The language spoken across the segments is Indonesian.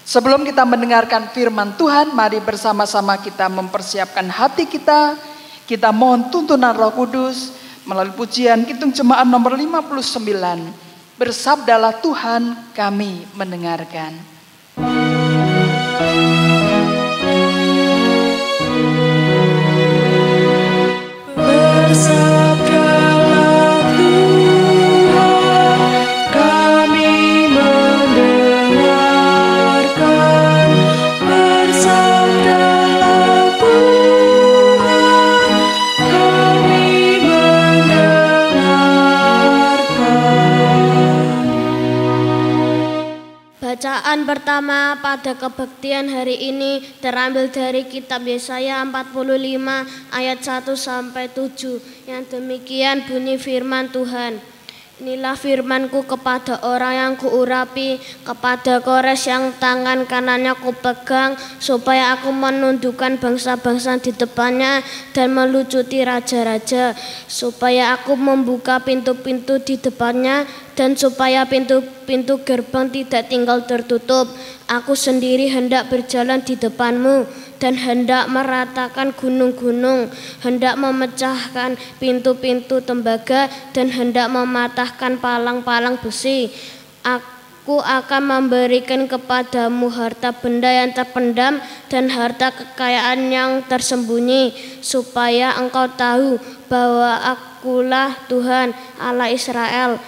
Sebelum kita mendengarkan firman Tuhan, mari bersama-sama kita mempersiapkan hati kita. Kita mohon tuntunan Roh Kudus melalui pujian Kidung Jemaat nomor 59. Bersabdalah Tuhan, kami mendengarkan. Bacaan pertama pada kebaktian hari ini terambil dari kitab Yesaya 45 ayat 1 sampai 7 yang demikian bunyi firman Tuhan. Inilah firmanku kepada orang yang kuurapi, kepada Kores yang tangan kanannya kupegang, supaya aku menundukkan bangsa-bangsa di depannya dan melucuti raja-raja, supaya aku membuka pintu-pintu di depannya dan supaya pintu-pintu gerbang tidak tinggal tertutup. Aku sendiri hendak berjalan di depanmu dan hendak meratakan gunung-gunung, hendak memecahkan pintu-pintu tembaga dan hendak mematahkan palang-palang besi. Aku akan memberikan kepadamu harta benda yang terpendam dan harta kekayaan yang tersembunyi, supaya engkau tahu bahwa akulah Tuhan Allah Israel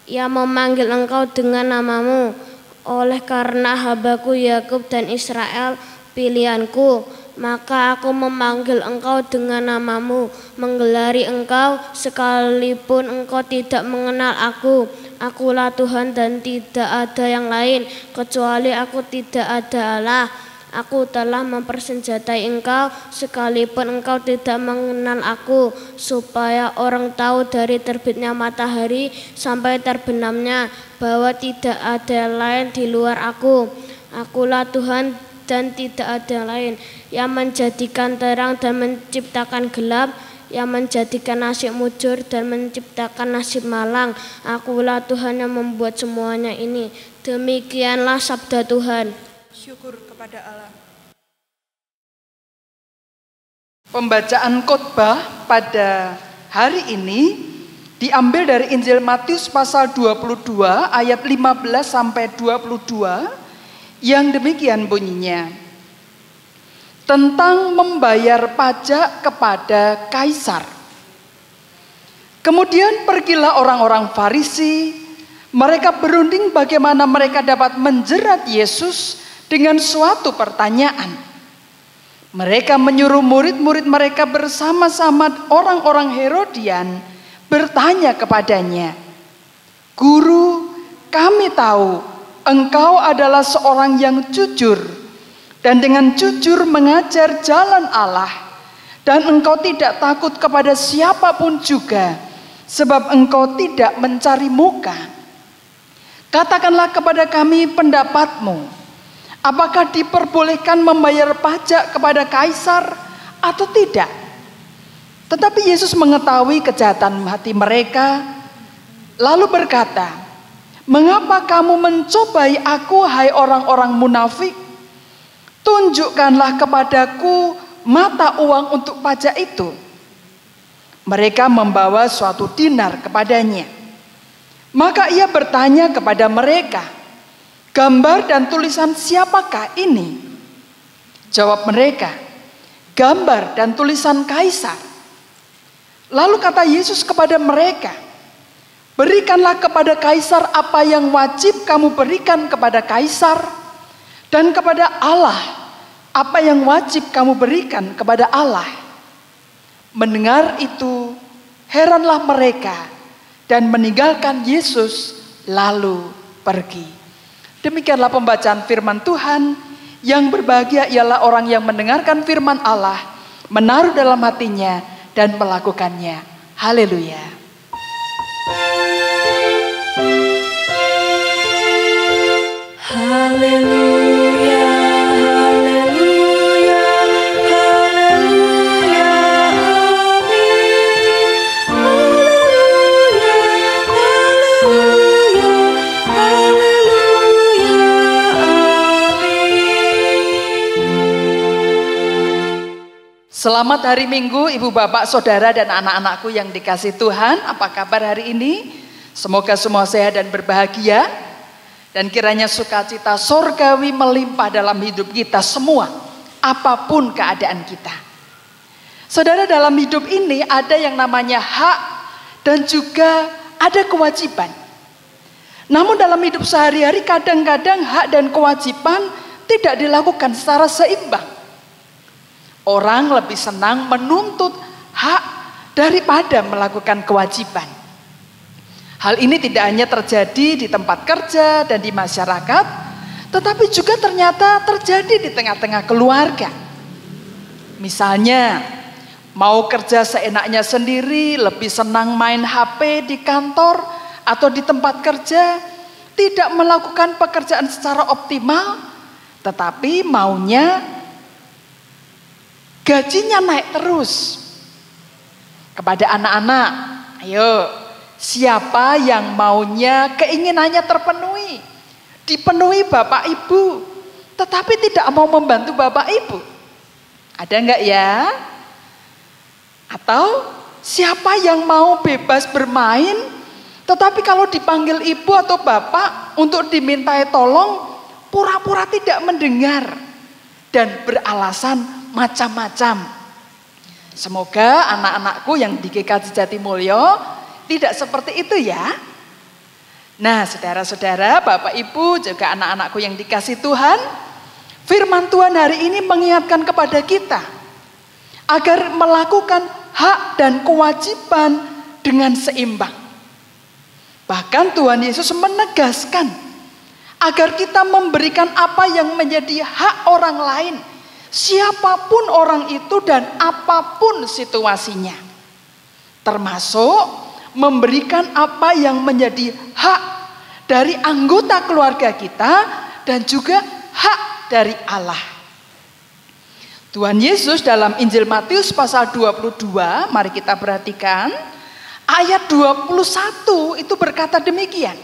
yang memanggil engkau dengan namamu. Oleh karena hambaku Yakub dan Israel pilihanku, maka aku memanggil engkau dengan namamu, menggelari engkau sekalipun engkau tidak mengenal aku. Akulah Tuhan dan tidak ada yang lain, kecuali aku tidak ada Allah. Aku telah mempersenjatai engkau sekalipun engkau tidak mengenal aku, supaya orang tahu dari terbitnya matahari sampai terbenamnya bahwa tidak ada yang lain di luar aku. Akulah Tuhan dan tidak ada yang lain, yang menjadikan terang dan menciptakan gelap, yang menjadikan nasib mujur dan menciptakan nasib malang. Akulah Tuhan yang membuat semuanya ini. Demikianlah sabda Tuhan. Syukur kepada Allah. Pembacaan khotbah pada hari ini diambil dari Injil Matius pasal 22 ayat 15 sampai 22 yang demikian bunyinya. Tentang membayar pajak kepada kaisar. Kemudian pergilah orang-orang Farisi, mereka berunding bagaimana mereka dapat menjerat Yesus dengan suatu pertanyaan. Mereka menyuruh murid-murid mereka bersama-sama orang-orang Herodian bertanya kepadanya, "Guru, kami tahu engkau adalah seorang yang jujur dan dengan jujur mengajar jalan Allah, dan engkau tidak takut kepada siapapun juga, sebab engkau tidak mencari muka. Katakanlah kepada kami pendapatmu. Apakah diperbolehkan membayar pajak kepada kaisar atau tidak?" Tetapi Yesus mengetahui kejahatan hati mereka, lalu berkata, "Mengapa kamu mencobai aku, hai orang-orang munafik? Tunjukkanlah kepadaku mata uang untuk pajak itu." Mereka membawa suatu dinar kepadanya. Maka ia bertanya kepada mereka, "Gambar dan tulisan siapakah ini?" Jawab mereka, "Gambar dan tulisan kaisar." Lalu kata Yesus kepada mereka, "Berikanlah kepada kaisar apa yang wajib kamu berikan kepada kaisar, dan kepada Allah apa yang wajib kamu berikan kepada Allah." Mendengar itu, heranlah mereka dan meninggalkan Yesus lalu pergi. Demikianlah pembacaan firman Tuhan. Yang berbahagia ialah orang yang mendengarkan firman Allah, menaruh dalam hatinya dan melakukannya. Haleluya. Haleluya, haleluya, haleluya, amin. Haleluya, haleluya, haleluya, amin. Selamat hari Minggu Ibu Bapak Saudara dan anak-anakku yang dikasih Tuhan. Apa kabar hari ini? Semoga semua sehat dan berbahagia, dan kiranya sukacita surgawi melimpah dalam hidup kita semua, apapun keadaan kita. Saudara, dalam hidup ini ada yang namanya hak dan juga ada kewajiban. Namun dalam hidup sehari-hari kadang-kadang hak dan kewajiban tidak dilakukan secara seimbang. Orang lebih senang menuntut hak daripada melakukan kewajiban. Hal ini tidak hanya terjadi di tempat kerja dan di masyarakat, tetapi juga ternyata terjadi di tengah-tengah keluarga. Misalnya, mau kerja seenaknya sendiri, lebih senang main HP di kantor atau di tempat kerja, tidak melakukan pekerjaan secara optimal, tetapi maunya gajinya naik terus. Kepada anak-anak, ayo, siapa yang maunya keinginannya terpenuhi, dipenuhi Bapak Ibu, tetapi tidak mau membantu Bapak Ibu? Ada enggak ya? Atau siapa yang mau bebas bermain, tetapi kalau dipanggil ibu atau bapak untuk dimintai tolong, pura-pura tidak mendengar dan beralasan macam-macam. Semoga anak-anakku yang di GKJ Jatimulyo tidak seperti itu ya. Nah, saudara-saudara, Bapak Ibu, juga anak-anakku yang dikasih Tuhan, firman Tuhan hari ini mengingatkan kepada kita agar melakukan hak dan kewajiban dengan seimbang. Bahkan Tuhan Yesus menegaskan agar kita memberikan apa yang menjadi hak orang lain, siapapun orang itu dan apapun situasinya. Termasuk memberikan apa yang menjadi hak dari anggota keluarga kita dan juga hak dari Allah. Tuhan Yesus dalam Injil Matius pasal 22, mari kita perhatikan, ayat 21 itu berkata demikian.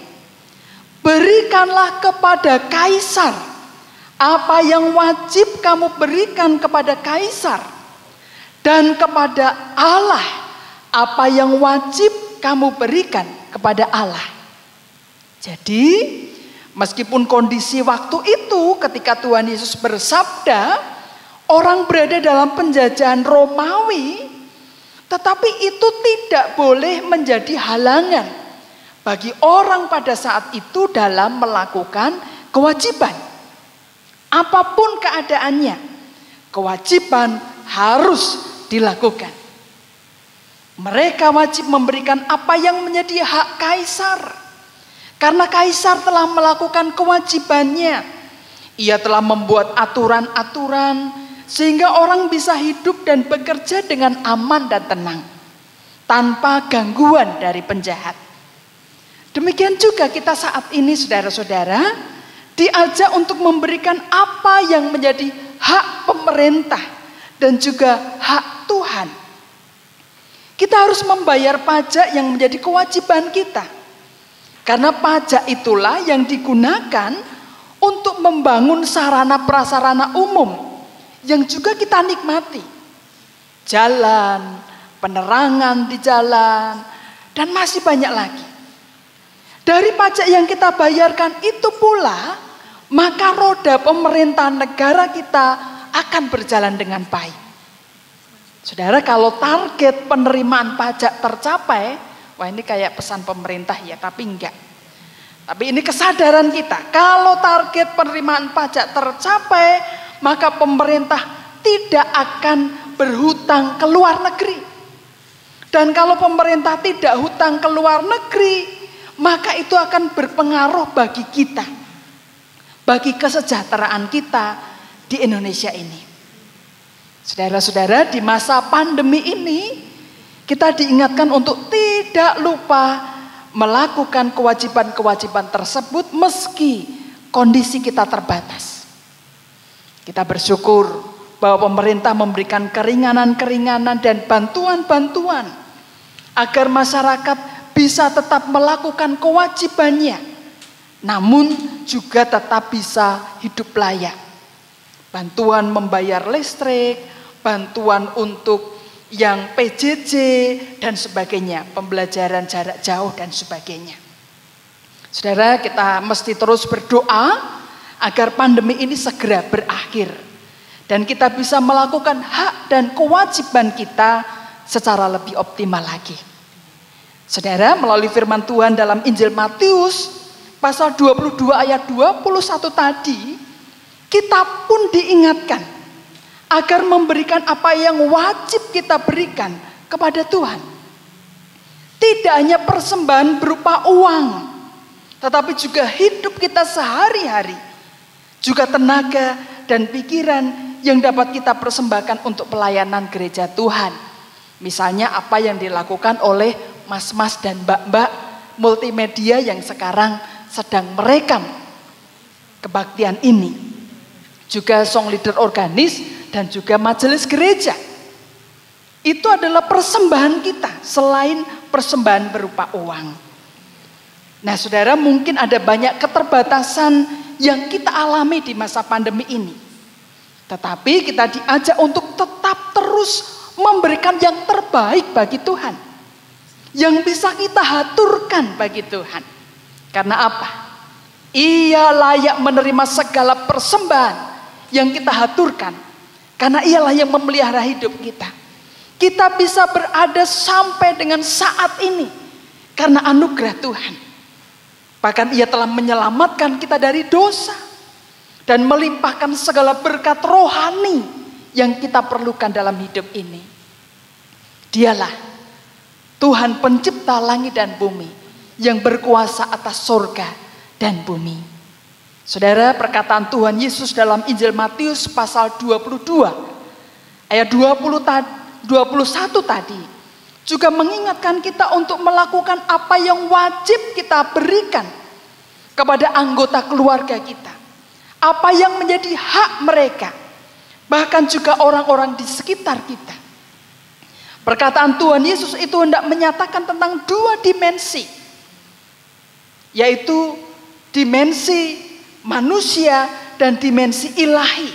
Berikanlah kepada kaisar apa yang wajib kamu berikan kepada kaisar, dan kepada Allah apa yang wajib kamu berikan kepada Allah. Jadi, meskipun kondisi waktu itu ketika Tuhan Yesus bersabda, orang berada dalam penjajahan Romawi, tetapi itu tidak boleh menjadi halangan bagi orang pada saat itu dalam melakukan kewajiban. Apapun keadaannya, kewajiban harus dilakukan. Mereka wajib memberikan apa yang menjadi hak kaisar, karena kaisar telah melakukan kewajibannya. Ia telah membuat aturan-aturan sehingga orang bisa hidup dan bekerja dengan aman dan tenang, tanpa gangguan dari penjahat. Demikian juga kita saat ini, saudara-saudara, diajak untuk memberikan apa yang menjadi hak pemerintah dan juga hak Tuhan. Kita harus membayar pajak yang menjadi kewajiban kita, karena pajak itulah yang digunakan untuk membangun sarana prasarana umum yang juga kita nikmati. Jalan, penerangan di jalan, dan masih banyak lagi. Dari pajak yang kita bayarkan itu pula, maka roda pemerintahan negara kita akan berjalan dengan baik. Saudara, kalau target penerimaan pajak tercapai, wah ini kayak pesan pemerintah ya, tapi enggak. Tapi ini kesadaran kita, kalau target penerimaan pajak tercapai, maka pemerintah tidak akan berhutang ke luar negeri. Dan kalau pemerintah tidak hutang ke luar negeri, maka itu akan berpengaruh bagi kita, bagi kesejahteraan kita di Indonesia ini. Saudara-saudara, di masa pandemi ini kita diingatkan untuk tidak lupa melakukan kewajiban-kewajiban tersebut meski kondisi kita terbatas. Kita bersyukur bahwa pemerintah memberikan keringanan-keringanan dan bantuan-bantuan agar masyarakat bisa tetap melakukan kewajibannya, namun juga tetap bisa hidup layak. Bantuan membayar listrik, bantuan untuk yang PJJ dan sebagainya, pembelajaran jarak jauh dan sebagainya. Saudara, kita mesti terus berdoa agar pandemi ini segera berakhir dan kita bisa melakukan hak dan kewajiban kita secara lebih optimal lagi. Saudara, melalui firman Tuhan dalam Injil Matius pasal 22 ayat 21 tadi, kita pun diingatkan agar memberikan apa yang wajib kita berikan kepada Tuhan. Tidak hanya persembahan berupa uang, tetapi juga hidup kita sehari-hari, juga tenaga dan pikiran yang dapat kita persembahkan untuk pelayanan gereja Tuhan. Misalnya apa yang dilakukan oleh mas-mas dan mbak-mbak multimedia yang sekarang sedang merekam kebaktian ini. Juga song leader organis dan juga majelis gereja. Itu adalah persembahan kita selain persembahan berupa uang. Nah, saudara, mungkin ada banyak keterbatasan yang kita alami di masa pandemi ini. Tetapi kita diajak untuk tetap terus memberikan yang terbaik bagi Tuhan. Yang bisa kita haturkan bagi Tuhan. Karena apa? Ia layak menerima segala persembahan yang kita haturkan. Karena ialah yang memelihara hidup kita. Kita bisa berada sampai dengan saat ini karena anugerah Tuhan. Bahkan ia telah menyelamatkan kita dari dosa dan melimpahkan segala berkat rohani yang kita perlukan dalam hidup ini. Dialah Tuhan pencipta langit dan bumi yang berkuasa atas surga dan bumi. Saudara, perkataan Tuhan Yesus dalam Injil Matius pasal 22 ayat 21 tadi juga mengingatkan kita untuk melakukan apa yang wajib kita berikan kepada anggota keluarga kita. Apa yang menjadi hak mereka, bahkan juga orang-orang di sekitar kita. Perkataan Tuhan Yesus itu hendak menyatakan tentang dua dimensi, yaitu dimensi manusia dan dimensi ilahi.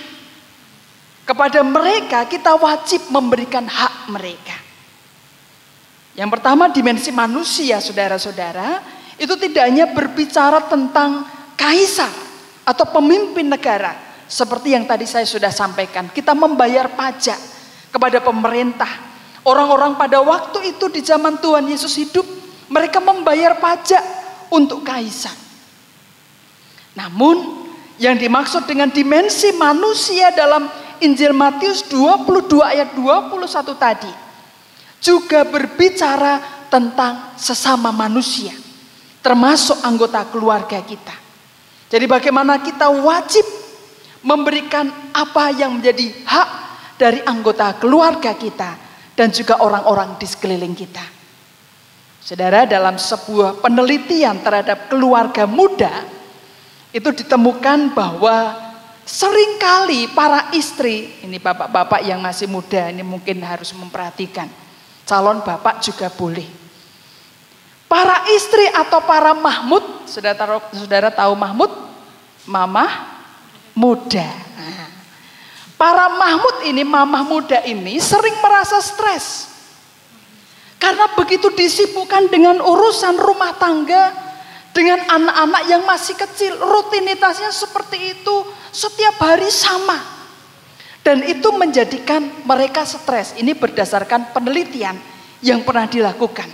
Kepada mereka kita wajib memberikan hak mereka. Yang pertama, dimensi manusia, saudara-saudara, itu tidak hanya berbicara tentang kaisar atau pemimpin negara. Seperti yang tadi saya sudah sampaikan, kita membayar pajak kepada pemerintah. Orang-orang pada waktu itu di zaman Tuhan Yesus hidup, mereka membayar pajak untuk kaisar. Namun yang dimaksud dengan dimensi manusia dalam Injil Matius 22 ayat 21 tadi juga berbicara tentang sesama manusia, termasuk anggota keluarga kita. Jadi bagaimana kita wajib memberikan apa yang menjadi hak dari anggota keluarga kita dan juga orang-orang di sekeliling kita. Saudara, dalam sebuah penelitian terhadap keluarga muda, itu ditemukan bahwa seringkali para istri, ini bapak-bapak yang masih muda ini mungkin harus memperhatikan, calon bapak juga boleh. Para istri atau para mahmud, saudara tahu mahmud? Mamah muda. Nah, para mahmud ini, mamah muda ini sering merasa stres. Karena begitu disibukkan dengan urusan rumah tangga, dengan anak-anak yang masih kecil, rutinitasnya seperti itu setiap hari sama. Dan itu menjadikan mereka stres. Ini berdasarkan penelitian yang pernah dilakukan.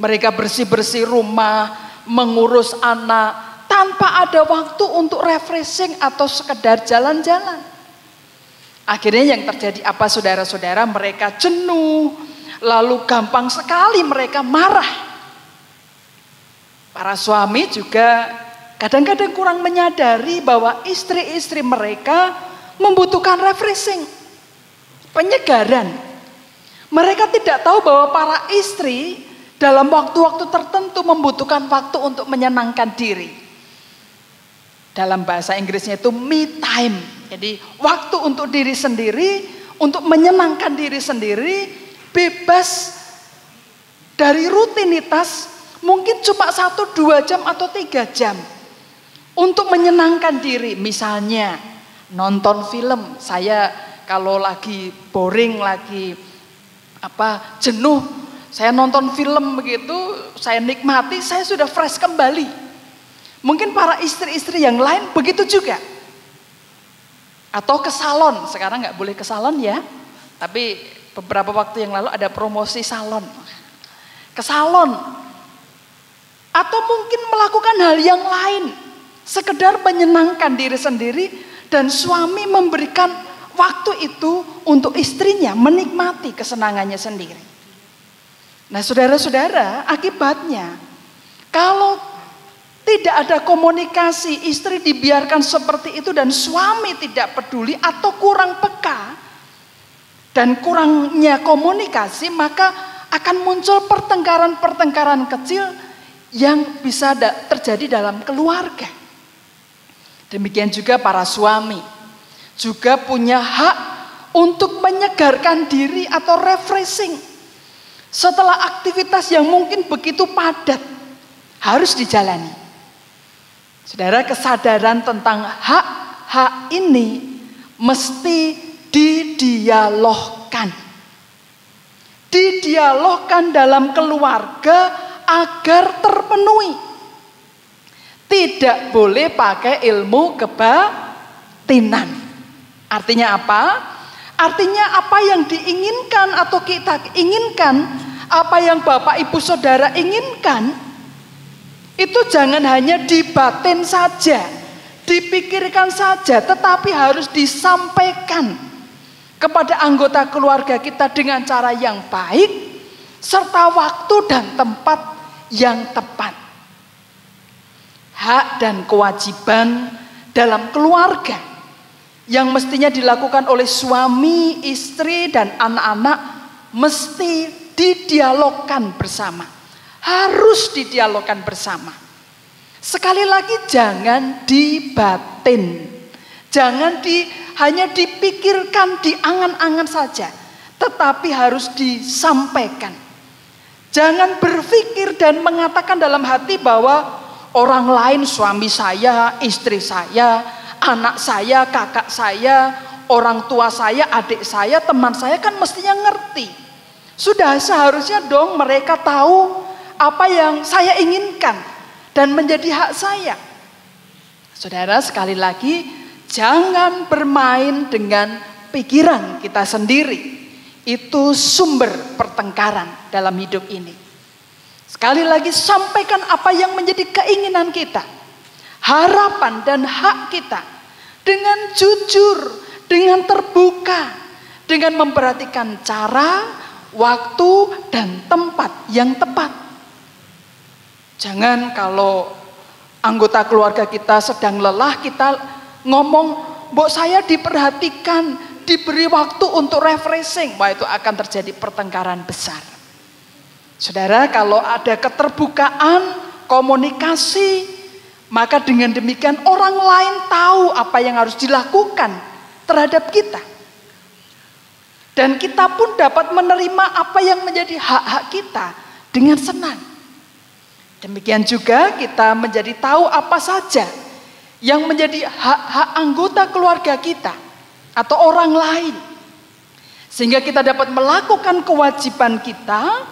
Mereka bersih-bersih rumah, mengurus anak, tanpa ada waktu untuk refreshing atau sekedar jalan-jalan. Akhirnya yang terjadi apa, saudara-saudara? Mereka jenuh, lalu gampang sekali mereka marah. Para suami juga kadang-kadang kurang menyadari bahwa istri-istri mereka membutuhkan refreshing, penyegaran. Mereka tidak tahu bahwa para istri dalam waktu-waktu tertentu membutuhkan waktu untuk menyenangkan diri. Dalam bahasa Inggrisnya itu me time. Jadi waktu untuk diri sendiri, untuk menyenangkan diri sendiri, bebas dari rutinitas. Mungkin cuma 1-2 jam atau 3 jam untuk menyenangkan diri. Misalnya nonton film. Saya kalau lagi boring, lagi jenuh, saya nonton film begitu, saya nikmati, saya sudah fresh kembali. Mungkin para istri-istri yang lain begitu juga. Atau ke salon, sekarang nggak boleh ke salon ya, tapi beberapa waktu yang lalu ada promosi salon. Ke salon. Atau mungkin melakukan hal yang lain, sekedar menyenangkan diri sendiri, dan suami memberikan waktu itu untuk istrinya menikmati kesenangannya sendiri. Nah saudara-saudara, akibatnya kalau tidak ada komunikasi, istri dibiarkan seperti itu dan suami tidak peduli atau kurang peka dan kurangnya komunikasi, maka akan muncul pertengkaran-pertengkaran kecil yang bisa terjadi dalam keluarga. Demikian juga para suami juga punya hak untuk menyegarkan diri atau refreshing setelah aktivitas yang mungkin begitu padat harus dijalani. Saudara, kesadaran tentang hak-hak ini mesti didialogkan. Didialogkan dalam keluarga agar terpenuhi. Tidak boleh pakai ilmu kebatinan. Artinya apa? Artinya apa yang diinginkan atau kita inginkan, apa yang Bapak Ibu Saudara inginkan, itu jangan hanya dibatin saja, dipikirkan saja, tetapi harus disampaikan kepada anggota keluarga kita dengan cara yang baik, serta waktu dan tempat yang tepat. Hak dan kewajiban dalam keluarga yang mestinya dilakukan oleh suami, istri, dan anak-anak mesti didialogkan bersama. Harus didialogkan bersama. Sekali lagi, jangan dibatin. Jangan hanya dipikirkan, diangan-angan saja, tetapi harus disampaikan. Jangan berpikir dan mengatakan dalam hati bahwa orang lain, suami saya, istri saya, anak saya, kakak saya, orang tua saya, adik saya, teman saya kan mestinya ngerti. Sudah seharusnya dong mereka tahu apa yang saya inginkan dan menjadi hak saya. Saudara, sekali lagi, jangan bermain dengan pikiran kita sendiri. Itu sumber pertengkaran dalam hidup ini. Sekali lagi, sampaikan apa yang menjadi keinginan kita, harapan dan hak kita dengan jujur, dengan terbuka, dengan memperhatikan cara, waktu, dan tempat yang tepat. Jangan kalau anggota keluarga kita sedang lelah, kita ngomong, "Mbok saya diperhatikan, diberi waktu untuk refreshing." Wah, itu akan terjadi pertengkaran besar. Saudara, kalau ada keterbukaan, komunikasi, maka dengan demikian orang lain tahu apa yang harus dilakukan terhadap kita. Dan kita pun dapat menerima apa yang menjadi hak-hak kita dengan senang. Demikian juga kita menjadi tahu apa saja yang menjadi hak-hak anggota keluarga kita atau orang lain. Sehingga kita dapat melakukan kewajiban kita,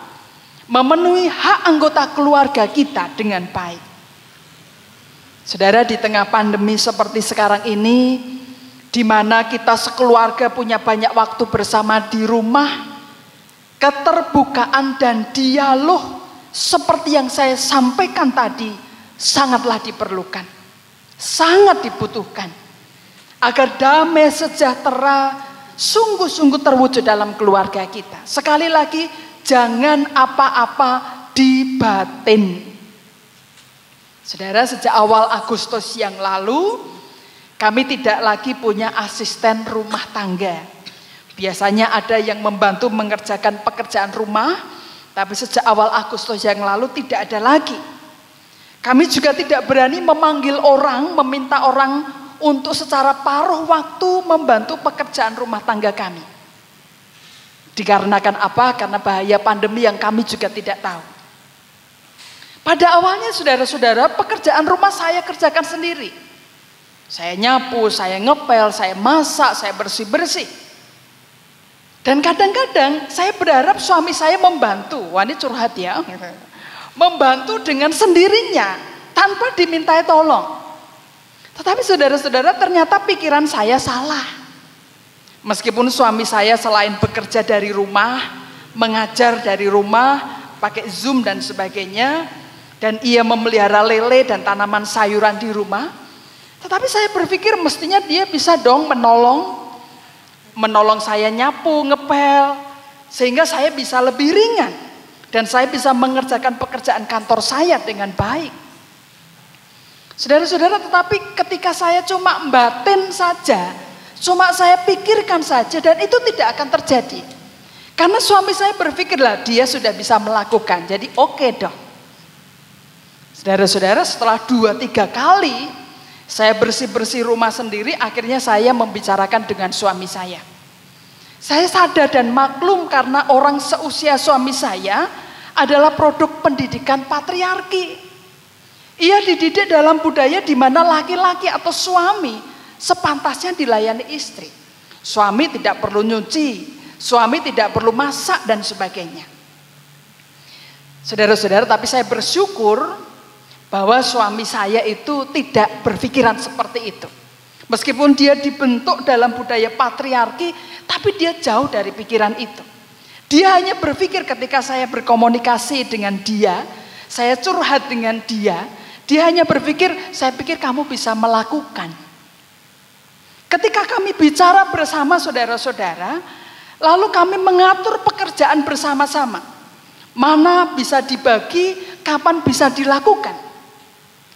memenuhi hak anggota keluarga kita dengan baik. Saudara, di tengah pandemi seperti sekarang ini, di mana kita sekeluarga punya banyak waktu bersama di rumah, keterbukaan dan dialog seperti yang saya sampaikan tadi sangatlah diperlukan, sangat dibutuhkan, agar damai sejahtera sungguh-sungguh terwujud dalam keluarga kita. Sekali lagi, jangan apa-apa dibatin. Saudara, sejak awal Agustus yang lalu, kami tidak lagi punya asisten rumah tangga. Biasanya ada yang membantu mengerjakan pekerjaan rumah, tapi sejak awal Agustus yang lalu tidak ada lagi. Kami juga tidak berani memanggil orang, meminta orang untuk secara paruh waktu membantu pekerjaan rumah tangga kami. Dikarenakan apa? Karena bahaya pandemi yang kami juga tidak tahu. Pada awalnya saudara-saudara, pekerjaan rumah saya kerjakan sendiri. Saya nyapu, saya ngepel, saya masak, saya bersih-bersih. Dan kadang-kadang saya berharap suami saya membantu. Wah, ini curhat ya. Membantu dengan sendirinya tanpa dimintai tolong. Tetapi saudara-saudara, ternyata pikiran saya salah. Meskipun suami saya selain bekerja dari rumah, mengajar dari rumah, pakai Zoom dan sebagainya, dan ia memelihara lele dan tanaman sayuran di rumah, tetapi saya berpikir mestinya dia bisa dong menolong saya nyapu, ngepel, sehingga saya bisa lebih ringan dan saya bisa mengerjakan pekerjaan kantor saya dengan baik. Saudara-saudara, tetapi ketika saya cuma batin saja, cuma saya pikirkan saja, dan itu tidak akan terjadi. Karena suami saya berpikirlah dia sudah bisa melakukan, jadi oke dong. Saudara-saudara, setelah 2-3 kali saya bersih-bersih rumah sendiri, akhirnya saya membicarakan dengan suami saya. Saya sadar dan maklum karena orang seusia suami saya adalah produk pendidikan patriarki. Ia dididik dalam budaya di mana laki-laki atau suami sepantasnya dilayani istri. Suami tidak perlu nyuci, suami tidak perlu masak dan sebagainya. Saudara-saudara, tapi saya bersyukur bahwa suami saya itu tidak berpikiran seperti itu. Meskipun dia dibentuk dalam budaya patriarki, tapi dia jauh dari pikiran itu. Dia hanya berpikir ketika saya berkomunikasi dengan dia, saya curhat dengan dia hanya berpikir, saya pikir kamu bisa melakukan. Ketika kami bicara bersama saudara-saudara, lalu kami mengatur pekerjaan bersama-sama. Mana bisa dibagi, kapan bisa dilakukan.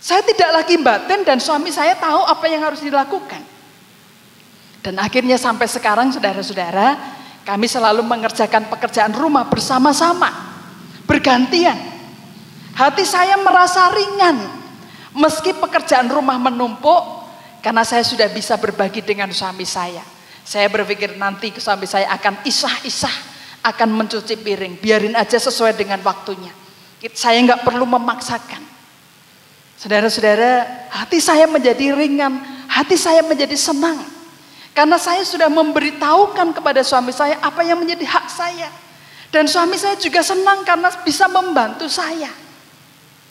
Saya tidak lagi batin dan suami saya tahu apa yang harus dilakukan. Dan akhirnya sampai sekarang saudara-saudara, kami selalu mengerjakan pekerjaan rumah bersama-sama, bergantian. Hati saya merasa ringan. Meski pekerjaan rumah menumpuk, karena saya sudah bisa berbagi dengan suami saya. Saya berpikir nanti suami saya akan isah-isah, akan mencuci piring. Biarin aja sesuai dengan waktunya. Saya nggak perlu memaksakan. Saudara-saudara, hati saya menjadi ringan, hati saya menjadi senang. Karena saya sudah memberitahukan kepada suami saya apa yang menjadi hak saya. Dan suami saya juga senang karena bisa membantu saya.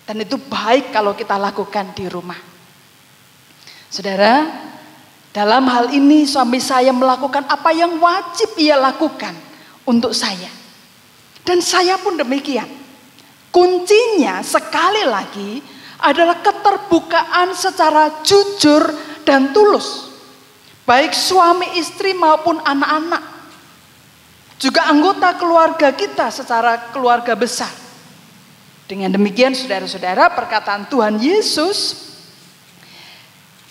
Dan itu baik kalau kita lakukan di rumah. Saudara, dalam hal ini suami saya melakukan apa yang wajib ia lakukan untuk saya. Dan saya pun demikian. Kuncinya sekali lagi adalah keterbukaan secara jujur dan tulus. Baik suami istri maupun anak-anak. Juga anggota keluarga kita secara keluarga besar. Dengan demikian saudara-saudara, perkataan Tuhan Yesus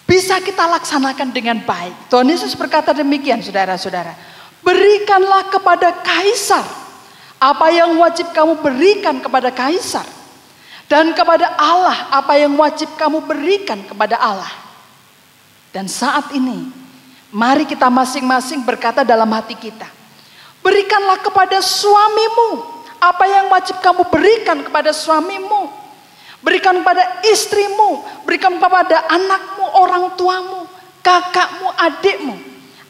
bisa kita laksanakan dengan baik. Tuhan Yesus berkata demikian saudara-saudara. Berikanlah kepada kaisar apa yang wajib kamu berikan kepada kaisar. Dan kepada Allah apa yang wajib kamu berikan kepada Allah. Dan saat ini mari kita masing-masing berkata dalam hati kita. Berikanlah kepada suamimu apa yang wajib kamu berikan kepada suamimu. Berikan kepada istrimu, berikan kepada anakmu, orang tuamu, kakakmu, adikmu.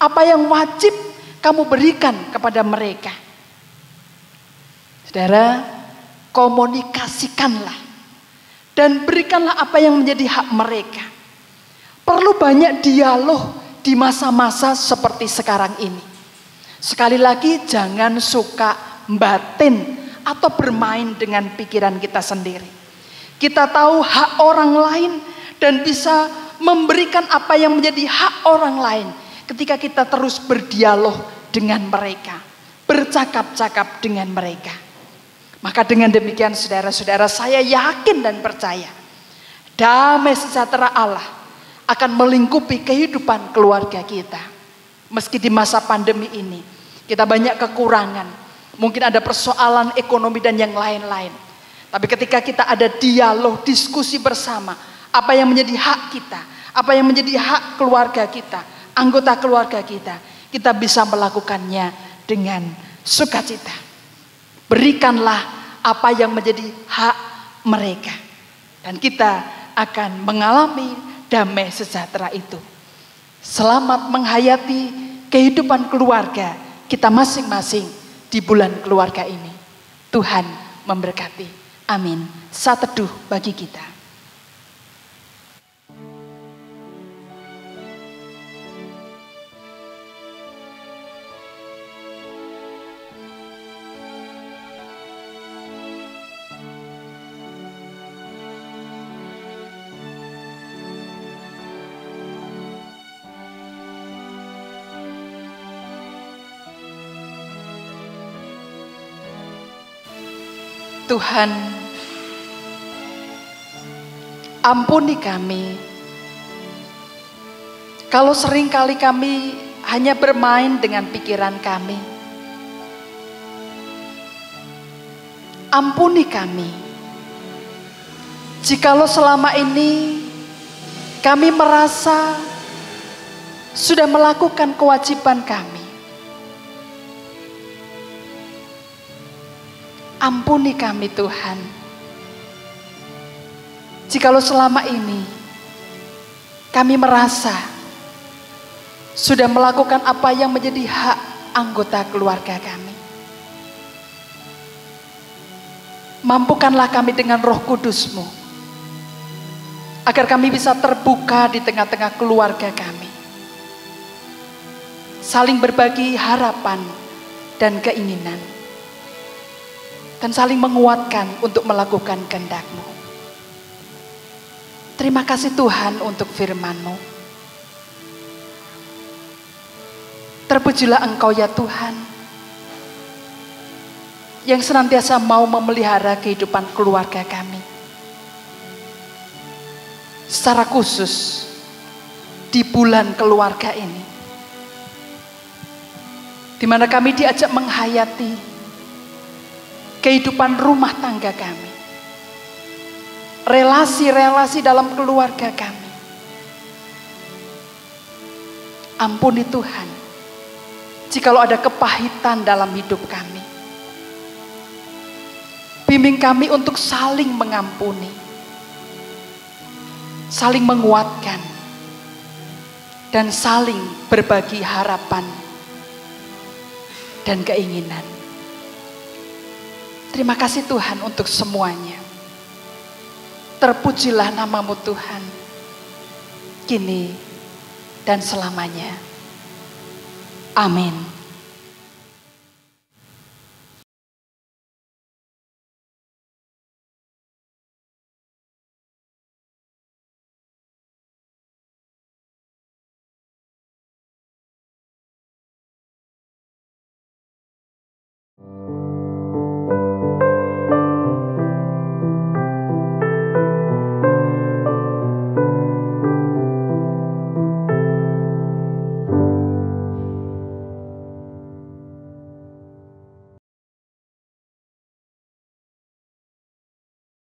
Apa yang wajib kamu berikan kepada mereka. Saudara, komunikasikanlah. Dan berikanlah apa yang menjadi hak mereka. Perlu banyak dialog di masa-masa seperti sekarang ini. Sekali lagi, jangan suka batin atau bermain dengan pikiran kita sendiri. Kita tahu hak orang lain dan bisa memberikan apa yang menjadi hak orang lain ketika kita terus berdialog dengan mereka, bercakap-cakap dengan mereka. Maka dengan demikian saudara-saudara, saya yakin dan percaya damai sejahtera Allah akan melingkupi kehidupan keluarga kita. Meski di masa pandemi ini kita banyak kekurangan, mungkin ada persoalan ekonomi dan yang lain-lain. Tapi ketika kita ada dialog, diskusi bersama, apa yang menjadi hak kita, apa yang menjadi hak keluarga kita, anggota keluarga kita, kita bisa melakukannya dengan sukacita. Berikanlah apa yang menjadi hak mereka. Dan kita akan mengalami damai sejahtera itu. Selamat menghayati kehidupan keluarga kita masing-masing di bulan keluarga ini. Tuhan memberkati. Amin. Saat teduh bagi kita. Tuhan, ampuni kami kalau seringkali kami hanya bermain dengan pikiran kami. Ampuni kami jikalau selama ini kami merasa sudah melakukan kewajiban kami. Ampuni kami Tuhan, jikalau selama ini kami merasa sudah melakukan apa yang menjadi hak anggota keluarga kami. Mampukanlah kami dengan Roh Kudus-Mu, agar kami bisa terbuka di tengah-tengah keluarga kami, saling berbagi harapan dan keinginan, dan saling menguatkan untuk melakukan kehendak-Mu. Terima kasih Tuhan untuk firman-Mu. Terpujilah Engkau ya Tuhan, yang senantiasa mau memelihara kehidupan keluarga kami. Secara khusus di bulan keluarga ini, di mana kami diajak menghayati kehidupan rumah tangga kami, relasi-relasi dalam keluarga kami. Ampuni Tuhan, jikalau ada kepahitan dalam hidup kami. Bimbing kami untuk saling mengampuni, saling menguatkan, dan saling berbagi harapan dan keinginan. Terima kasih Tuhan untuk semuanya. Terpujilah nama-Mu Tuhan, kini dan selamanya. Amin.